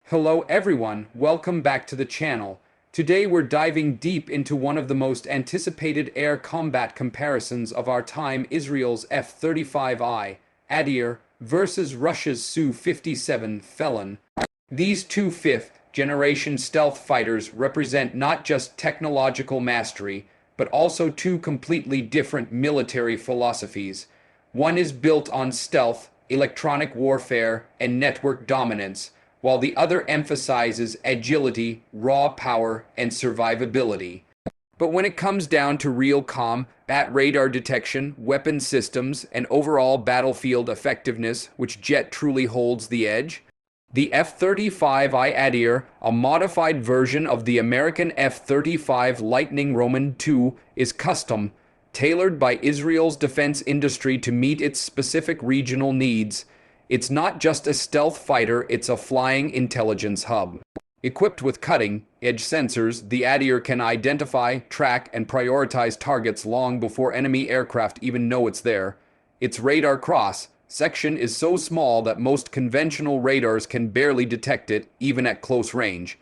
Hello everyone, welcome back to the channel. Today we're diving deep into one of the most anticipated air combat comparisons of our time, Israel's F-35I, Adir, versus Russia's Su-57 Felon. These two fifth-generation stealth fighters represent not just technological mastery, but also two completely different military philosophies. One is built on stealth, electronic warfare, and network dominance, while the other emphasizes agility, raw power, and survivability. But when it comes down to real combat radar detection, weapon systems, and overall battlefield effectiveness, which jet truly holds the edge? The F-35I Adir, a modified version of the American F-35 Lightning Roman II, is custom, tailored by Israel's defense industry to meet its specific regional needs. It's not just a stealth fighter, it's a flying intelligence hub. Equipped with cutting-edge sensors, the Adir can identify, track, and prioritize targets long before enemy aircraft even know it's there. Its radar cross-section is so small that most conventional radars can barely detect it, even at close range.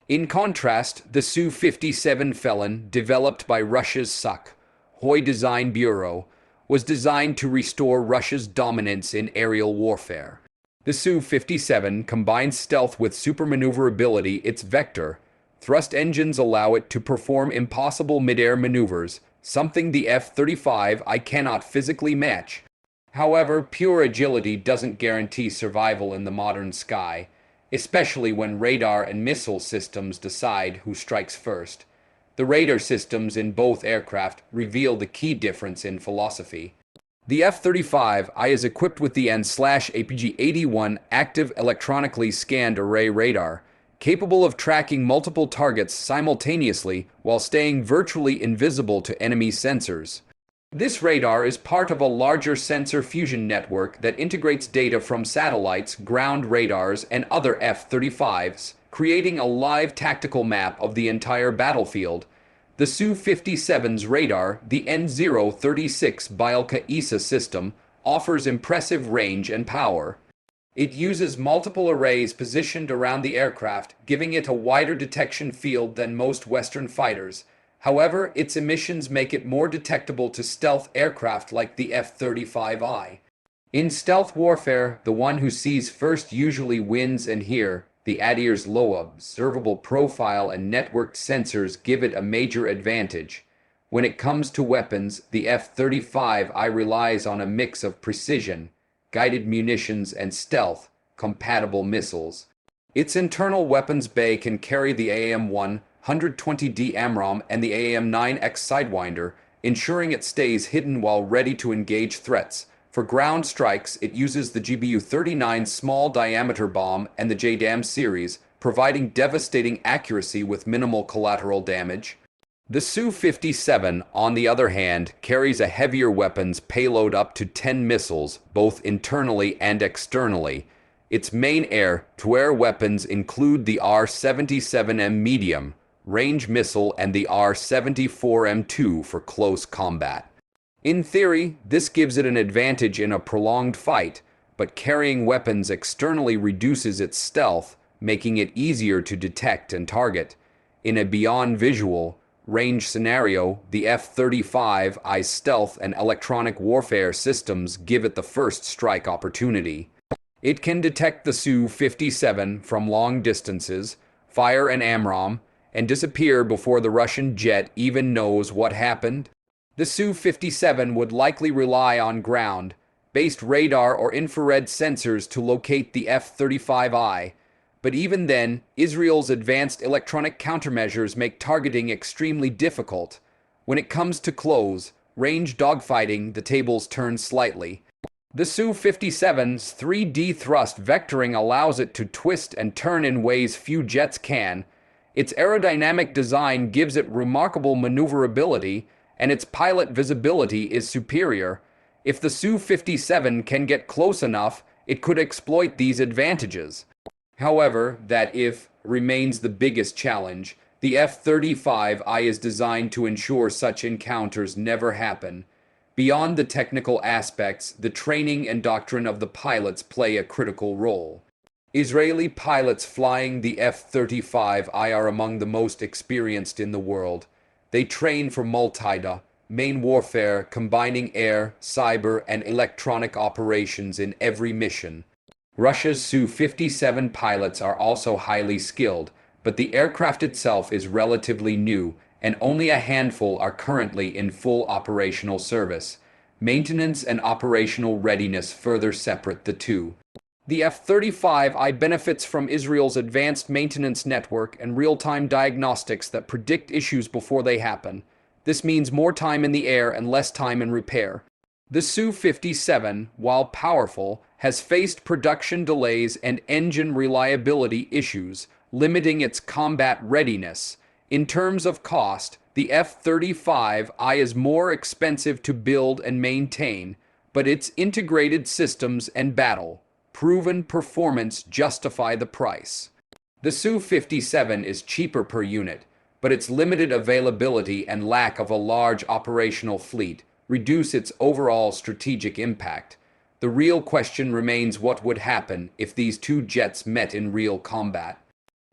In contrast, the Su-57 Felon, developed by Russia's Sukhoi Design Bureau, was designed to restore Russia's dominance in aerial warfare. The Su-57 combines stealth with supermaneuverability. Its vector thrust engines allow it to perform impossible mid-air maneuvers, something the F-35I cannot physically match. However, pure agility doesn't guarantee survival in the modern sky, especially when radar and missile systems decide who strikes first. The radar systems in both aircraft reveal the key difference in philosophy. The F-35I is equipped with the N/APG-81 active electronically scanned array radar, capable of tracking multiple targets simultaneously while staying virtually invisible to enemy sensors. This radar is part of a larger sensor fusion network that integrates data from satellites, ground radars, and other F-35s, creating a live tactical map of the entire battlefield. The Su-57's radar, the N-036 Bielka-ESA system, offers impressive range and power. It uses multiple arrays positioned around the aircraft, giving it a wider detection field than most Western fighters. However, its emissions make it more detectable to stealth aircraft like the F-35I. In stealth warfare, the one who sees first usually wins, and here, the Adir's low observable profile and networked sensors give it a major advantage. When it comes to weapons, the F-35I relies on a mix of precision, guided munitions, and stealth-compatible missiles. Its internal weapons bay can carry the AIM-120D AMRAAM and the AIM-9X Sidewinder, ensuring it stays hidden while ready to engage threats. For ground strikes, it uses the GBU-39 small-diameter bomb and the JDAM series, providing devastating accuracy with minimal collateral damage. The Su-57, on the other hand, carries a heavier weapons payload up to 10 missiles, both internally and externally. Its main air-to-air weapons include the R-77M medium range missile and the R-74M2 for close combat. In theory, this gives it an advantage in a prolonged fight, but carrying weapons externally reduces its stealth, making it easier to detect and target. In a beyond visual range scenario, the F-35I's stealth and electronic warfare systems give it the first strike opportunity. It can detect the Su-57 from long distances, fire an AMRAAM, and disappear before the Russian jet even knows what happened. The Su-57 would likely rely on ground-based radar or infrared sensors to locate the F-35I, but even then, Israel's advanced electronic countermeasures make targeting extremely difficult. When it comes to close-range dogfighting, the tables turn slightly. The Su-57's 3D thrust vectoring allows it to twist and turn in ways few jets can. Its aerodynamic design gives it remarkable maneuverability, and its pilot visibility is superior. If the Su-57 can get close enough, it could exploit these advantages. However, that if remains the biggest challenge. The F-35I is designed to ensure such encounters never happen. Beyond the technical aspects, the training and doctrine of the pilots play a critical role. Israeli pilots flying the F-35I are among the most experienced in the world. They train for multi-domain warfare, combining air, cyber, and electronic operations in every mission. Russia's Su-57 pilots are also highly skilled, but the aircraft itself is relatively new, and only a handful are currently in full operational service. Maintenance and operational readiness further separate the two. The F-35I benefits from Israel's advanced maintenance network and real-time diagnostics that predict issues before they happen. This means more time in the air and less time in repair. The Su-57, while powerful, has faced production delays and engine reliability issues, limiting its combat readiness. In terms of cost, the F-35I is more expensive to build and maintain, but its integrated systems and battle-proven performance justify the price. The Su-57 is cheaper per unit, but its limited availability and lack of a large operational fleet reduce its overall strategic impact. The real question remains what would happen if these two jets met in real combat.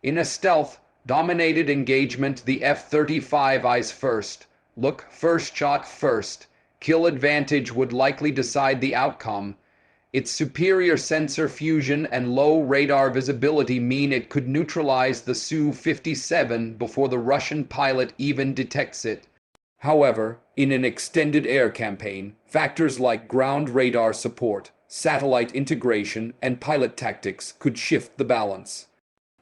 In a stealth-dominated engagement, the F-35I's first shot first kill advantage would likely decide the outcome. Its superior sensor fusion and low radar visibility mean it could neutralize the Su-57 before the Russian pilot even detects it. However, in an extended air campaign, factors like ground radar support, satellite integration, and pilot tactics could shift the balance.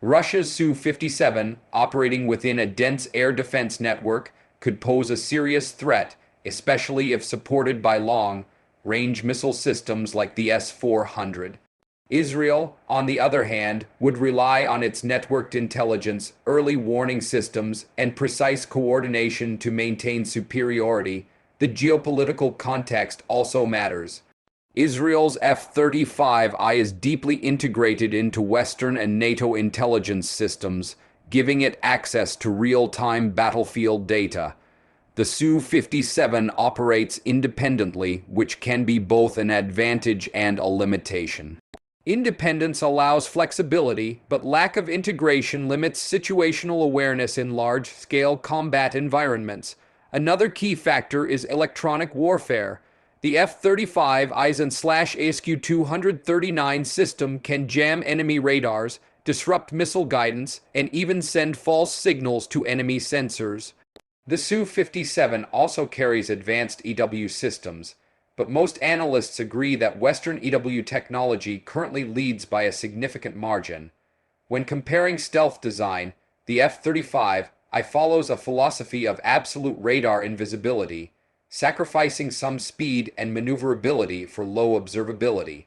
Russia's Su-57, operating within a dense air defense network, could pose a serious threat, especially if supported by long-range missile systems like the S-400. Israel, on the other hand, would rely on its networked intelligence, early warning systems, and precise coordination to maintain superiority. The geopolitical context also matters. Israel's F-35I is deeply integrated into Western and NATO intelligence systems, giving it access to real-time battlefield data. The Su-57 operates independently, which can be both an advantage and a limitation. Independence allows flexibility, but lack of integration limits situational awareness in large-scale combat environments. Another key factor is electronic warfare. The F-35 Eisen/ASQ-239 system can jam enemy radars, disrupt missile guidance, and even send false signals to enemy sensors. The Su-57 also carries advanced EW systems, but most analysts agree that Western EW technology currently leads by a significant margin. When comparing stealth design, the F-35I follows a philosophy of absolute radar invisibility, sacrificing some speed and maneuverability for low observability.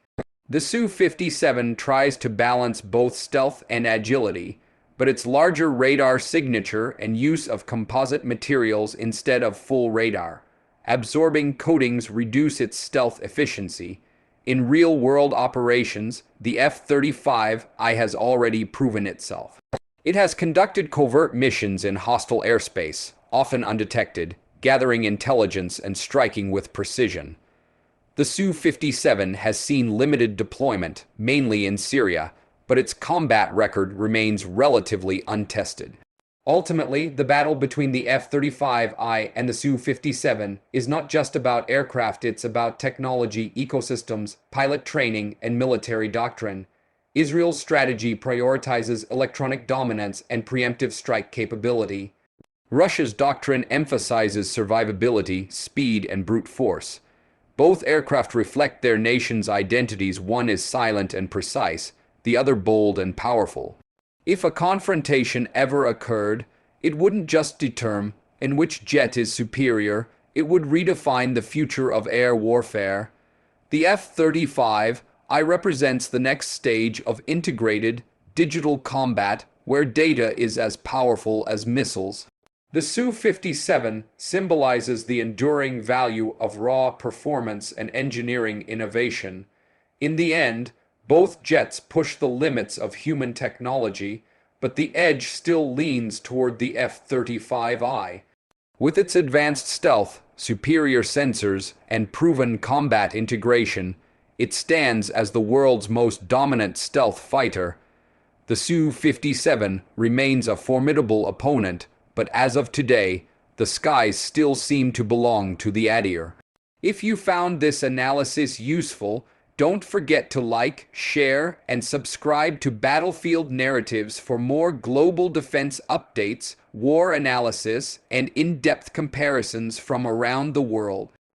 The Su-57 tries to balance both stealth and agility, but its larger radar signature and use of composite materials instead of full radar absorbing coatings reduce its stealth efficiency. In real-world operations, the F-35I has already proven itself. It has conducted covert missions in hostile airspace, often undetected, gathering intelligence and striking with precision. The Su-57 has seen limited deployment, mainly in Syria, but its combat record remains relatively untested. Ultimately, the battle between the F-35I and the Su-57 is not just about aircraft, it's about technology, ecosystems, pilot training, and military doctrine. Israel's strategy prioritizes electronic dominance and preemptive strike capability. Russia's doctrine emphasizes survivability, speed, and brute force. Both aircraft reflect their nation's identities. One is silent and precise, the other bold and powerful. If a confrontation ever occurred, it wouldn't just determine in which jet is superior, it would redefine the future of air warfare. The F-35I represents the next stage of integrated digital combat where data is as powerful as missiles. The Su-57 symbolizes the enduring value of raw performance and engineering innovation. In the end, both jets push the limits of human technology, but the edge still leans toward the F-35I. With its advanced stealth, superior sensors, and proven combat integration, it stands as the world's most dominant stealth fighter. The Su-57 remains a formidable opponent, but as of today, the skies still seem to belong to the Adir. If you found this analysis useful, don't forget to like, share, and subscribe to Battlefield Narratives for more global defense updates, war analysis, and in-depth comparisons from around the world.